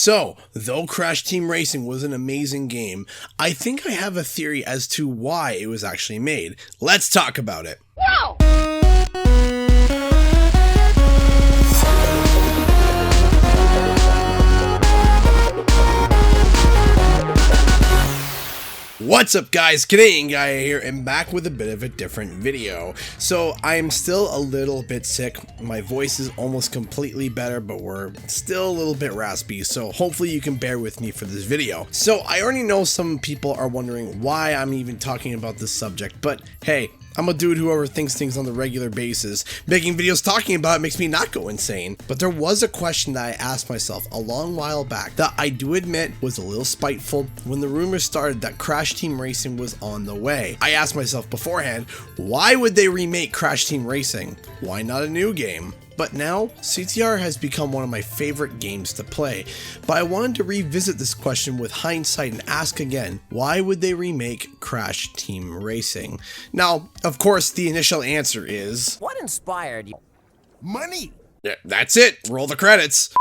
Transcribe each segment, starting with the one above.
So, though Crash Team Racing was an amazing game, I think I have a theory as to why it was actually made. Let's talk about it. Whoa! What's up guys, Canadian Guy here and back with a bit of a different video. So I'm still a little bit sick, my voice is almost completely better but we're still a little bit raspy, so hopefully you can bear with me for this video. So I already know some people are wondering why I'm even talking about this subject, but hey, I'm a dude who overthinks things on the regular basis. Making videos talking about it makes me not go insane. But there was a question that I asked myself a long while back that I do admit was a little spiteful when the rumors started that Crash Team Racing was on the way. I asked myself beforehand, why would they remake Crash Team Racing? Why not a new game? But now, CTR has become one of my favorite games to play, but I wanted to revisit this question with hindsight and ask again, why would they remake Crash Team Racing? Now, of course, the initial answer is... What inspired you? Money! Yeah, that's it, roll the credits.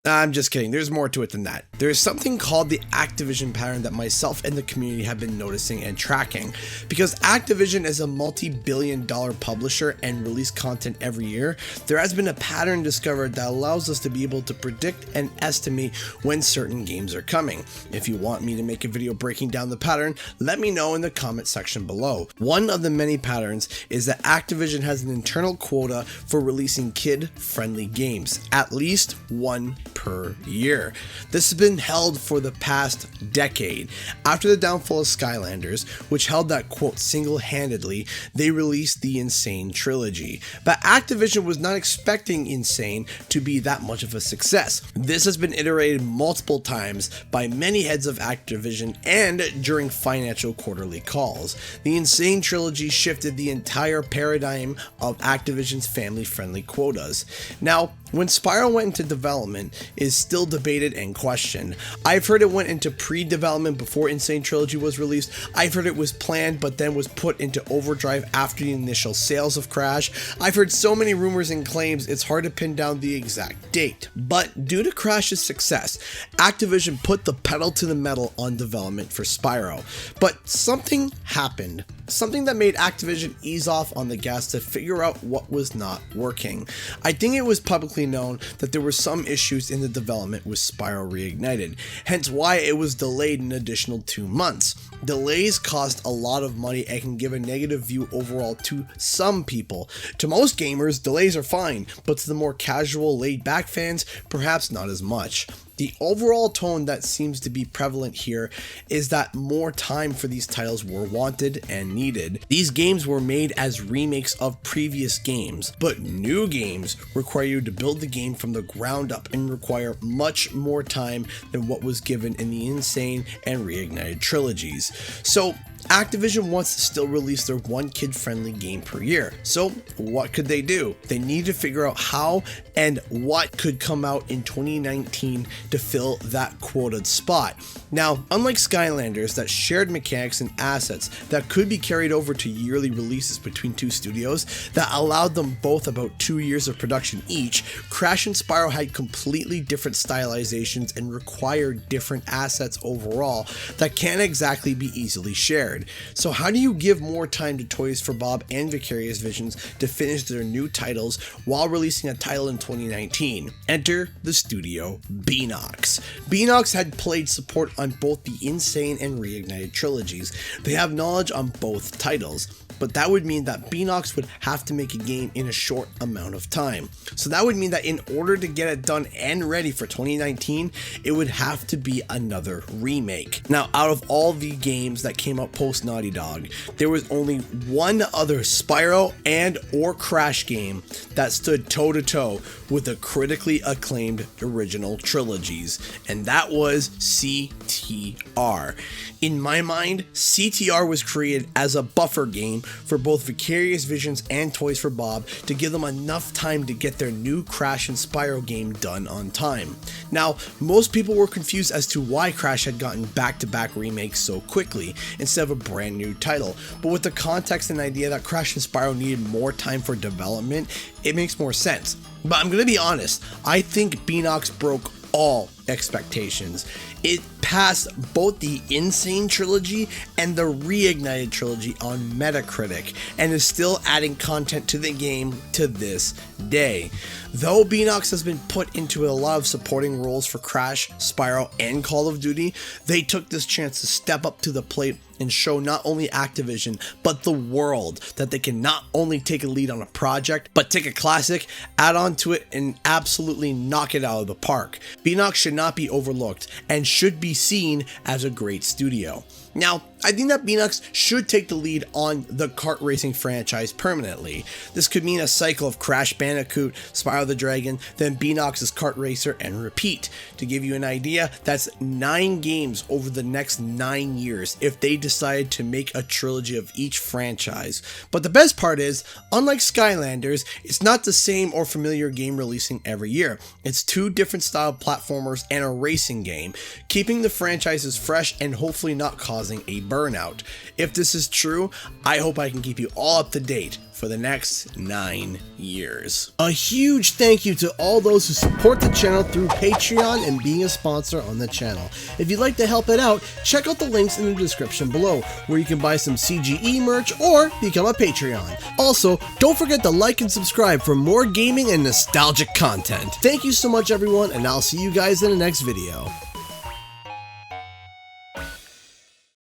I'm just kidding, there's more to it than that. There's something called the Activision pattern that myself and the community have been noticing and tracking. Because Activision is a multi-billion-dollar publisher and release content every year, there has been a pattern discovered that allows us to be able to predict and estimate when certain games are coming. If you want me to make a video breaking down the pattern, let me know in the comment section below. One of the many patterns is that Activision has an internal quota for releasing kid-friendly games, at least one per year. This has been held for the past decade. After the downfall of Skylanders, which held that quote single-handedly, they released the Insane trilogy. But Activision was not expecting Insane to be that much of a success. This has been iterated multiple times by many heads of Activision and during financial quarterly calls. The Insane trilogy shifted the entire paradigm of Activision's family-friendly quotas. Now, when Spyro went into development is still debated and questioned. I've heard it went into pre-development before Insane Trilogy was released. I've heard it was planned but then was put into overdrive after the initial sales of Crash. I've heard so many rumors and claims it's hard to pin down the exact date. But due to Crash's success, Activision put the pedal to the metal on development for Spyro. But something happened. Something that made Activision ease off on the gas to figure out what was not working. I think it was publicly known that there were some issues in the development with Spyro Reignited, hence why it was delayed an additional 2 months. Delays cost a lot of money and can give a negative view overall to some people. To most gamers, delays are fine, but to the more casual, laid-back fans, perhaps not as much. The overall tone that seems to be prevalent here is that more time for these titles were wanted and needed. These games were made as remakes of previous games, but new games require you to build the game from the ground up and require much more time than what was given in the Insane and Reignited trilogies. So Activision wants to still release their one kid-friendly game per year. So what could they do? They need to figure out how and what could come out in 2019 to fill that quoted spot. Now, unlike Skylanders that shared mechanics and assets that could be carried over to yearly releases between two studios that allowed them both about 2 years of production each, Crash and Spyro had completely different stylizations and required different assets overall that can't exactly be easily shared. So how do you give more time to Toys for Bob and Vicarious Visions to finish their new titles while releasing a title in 2019? Enter the studio Beenox. Beenox had played support on both the Insane and Reignited trilogies. They have knowledge on both titles, but that would mean that Beenox would have to make a game in a short amount of time. So that would mean that in order to get it done and ready for 2019, it would have to be another remake. Now, out of all the games that came out post Naughty Dog, there was only one other Spyro and or Crash game that stood toe-to-toe with the critically acclaimed original trilogies, and that was CTR. In my mind, CTR was created as a buffer game for both Vicarious Visions and Toys for Bob to give them enough time to get their new Crash and Spyro game done on time. Now, most people were confused as to why Crash had gotten back-to-back remakes so quickly instead of a brand new title, but with the context and idea that Crash and Spyro needed more time for development, it makes more sense. But I'm gonna be honest, I think Beenox broke all expectations. It passed both the Insane trilogy and the Reignited trilogy on Metacritic, and is still adding content to the game to this day. Though Beenox has been put into a lot of supporting roles for Crash, Spyro, and Call of Duty, they took this chance to step up to the plate and show not only Activision, but the world that they can not only take a lead on a project, but take a classic, add on to it, and absolutely knock it out of the park. Beenox should not be overlooked, and should be seen as a great studio. Now, I think that Beenox should take the lead on the kart racing franchise permanently. This could mean a cycle of Crash Bandicoot, Spyro the Dragon, then Beenox's Kart Racer, and repeat. To give you an idea, that's 9 games over the next 9 years if they decided to make a trilogy of each franchise. But the best part is, unlike Skylanders, it's not the same or familiar game releasing every year. It's 2 different style platformers and a racing game, keeping the franchises fresh and hopefully not causing a burnout. If this is true, I hope I can keep you all up to date for the next 9 years. A huge thank you to all those who support the channel through Patreon and being a sponsor on the channel. If you'd like to help it out, check out the links in the description below, where you can buy some CGE merch or become a Patreon. Also, don't forget to like and subscribe for more gaming and nostalgic content. Thank you so much everyone, and I'll see you guys in the next video.